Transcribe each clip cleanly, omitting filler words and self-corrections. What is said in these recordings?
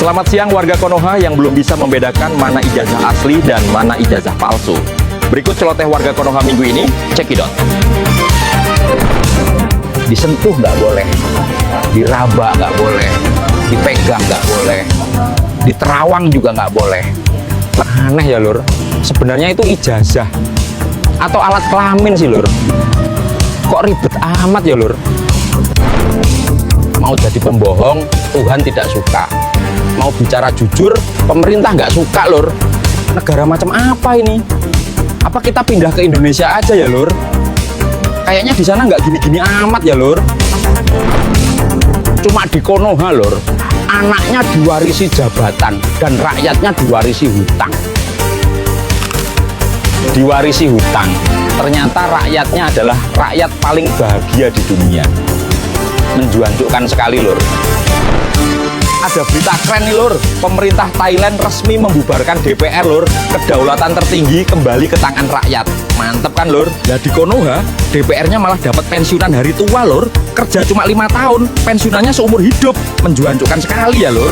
Selamat siang warga Konoha yang belum bisa membedakan mana ijazah asli dan mana ijazah palsu. Berikut celoteh warga Konoha minggu ini, cekidot. Disentuh nggak boleh, diraba nggak boleh, dipegang nggak boleh, diterawang juga nggak boleh. Aneh ya lur, sebenarnya itu ijazah atau alat kelamin sih lur. Kok ribet amat ya lur. Mau jadi pembohong, Tuhan tidak suka. Mau bicara jujur, pemerintah nggak suka lur. Negara macam apa ini? Apa kita pindah ke Indonesia aja ya lur? Kayaknya di sana nggak gini-gini amat ya lur. Cuma di Konoha lur, anaknya diwarisi jabatan dan rakyatnya diwarisi hutang. Diwarisi hutang. Ternyata rakyatnya adalah rakyat paling bahagia di dunia. Menjuanjukkan sekali lur. Ada berita keren nih lur, pemerintah Thailand resmi membubarkan DPR lur. Kedaulatan tertinggi kembali ke tangan rakyat. Mantep kan lur? Nah di Konoha, DPR-nya malah dapat pensiunan hari tua lur. Kerja cuma 5 tahun, pensiunannya seumur hidup. Menjuanjukkan sekali ya lur.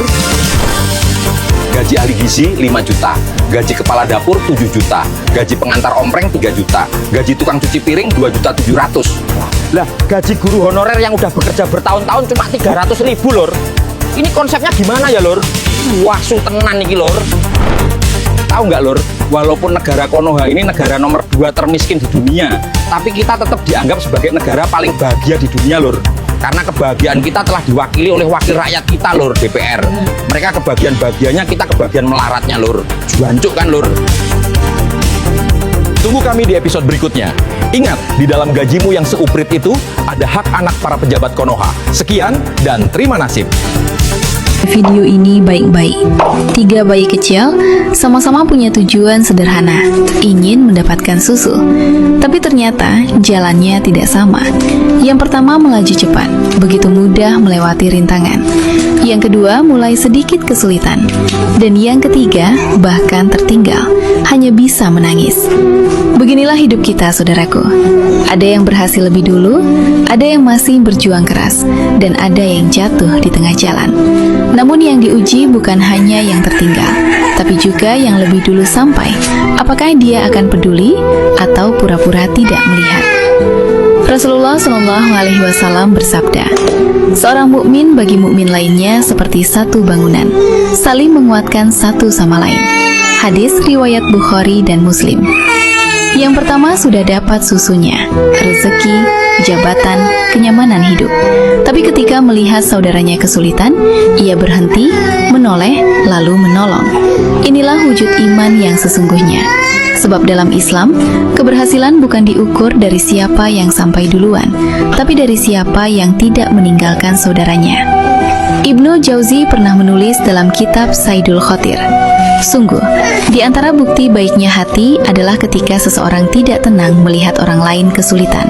Gaji ahli gizi 5 juta, gaji kepala dapur 7 juta, gaji pengantar ompreng 3 juta, gaji tukang cuci piring 2.700.000. Lah, gaji guru honorer yang udah bekerja bertahun-tahun cuma 300.000 lur. Ini konsepnya gimana ya lur? Wah, tenan nih lur. Tahu nggak lur, walaupun negara Konoha ini negara nomor 2 termiskin di dunia, tapi kita tetap dianggap sebagai negara paling bahagia di dunia lur. Karena kebahagiaan kita telah diwakili oleh wakil rakyat kita lur, DPR. Mereka kebahagiaan-bahagianya, kita kebahagiaan melaratnya lur. Juancuk kan lur. Tunggu kami di episode berikutnya. Ingat, di dalam gajimu yang seuprit itu, ada hak anak para pejabat Konoha. Sekian, dan terima nasib. Video ini baik-baik. 3 bayi kecil sama-sama punya tujuan sederhana, ingin mendapatkan susu. Tapi ternyata jalannya tidak sama. Yang pertama melaju cepat, begitu mudah melewati rintangan. Yang kedua mulai sedikit kesulitan. Dan yang ketiga bahkan tertinggal, hanya bisa menangis. Beginilah hidup kita, saudaraku. Ada yang berhasil lebih dulu, ada yang masih berjuang keras, dan ada yang jatuh di tengah jalan. Namun yang diuji bukan hanya yang tertinggal, tapi juga yang lebih dulu sampai. Apakah dia akan peduli atau pura-pura tidak melihat? Rasulullah Shallallahu Alaihi Wasallam bersabda, seorang mukmin bagi mukmin lainnya seperti satu bangunan, saling menguatkan satu sama lain. Hadis riwayat Bukhari dan Muslim. Yang pertama sudah dapat susunya, rezeki, jabatan, kenyamanan hidup. Tapi ketika melihat saudaranya kesulitan, ia berhenti, menoleh, lalu menolong. Inilah wujud iman yang sesungguhnya. Sebab dalam Islam, keberhasilan bukan diukur dari siapa yang sampai duluan, tapi dari siapa yang tidak meninggalkan saudaranya. Ibnu Jauzi pernah menulis dalam kitab Saidul Khotir, sungguh, di antara bukti baiknya hati adalah ketika seseorang tidak tenang melihat orang lain kesulitan.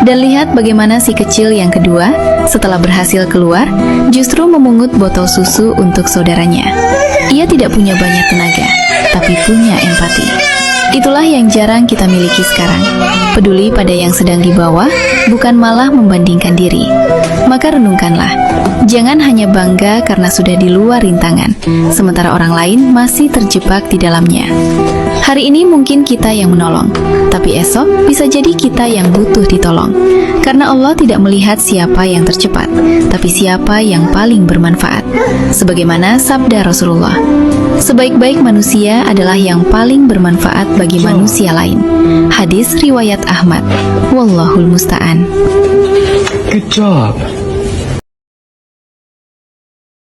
Dan lihat bagaimana si kecil yang kedua, setelah berhasil keluar, justru memungut botol susu untuk saudaranya. Ia tidak punya banyak tenaga, tapi punya empati. Itulah yang jarang kita miliki sekarang. Peduli pada yang sedang di bawah, bukan malah membandingkan diri. Maka renungkanlah, jangan hanya bangga karena sudah di luar rintangan, sementara orang lain masih terjebak di dalamnya. Hari ini mungkin kita yang menolong, tapi esok bisa jadi kita yang butuh ditolong. Karena Allah tidak melihat siapa yang tercepat, tapi siapa yang paling bermanfaat. Sebagaimana sabda Rasulullah, sebaik-baik manusia adalah yang paling bermanfaat bagi manusia lain. Hadis riwayat Ahmad. Wallahul musta'an. Good job.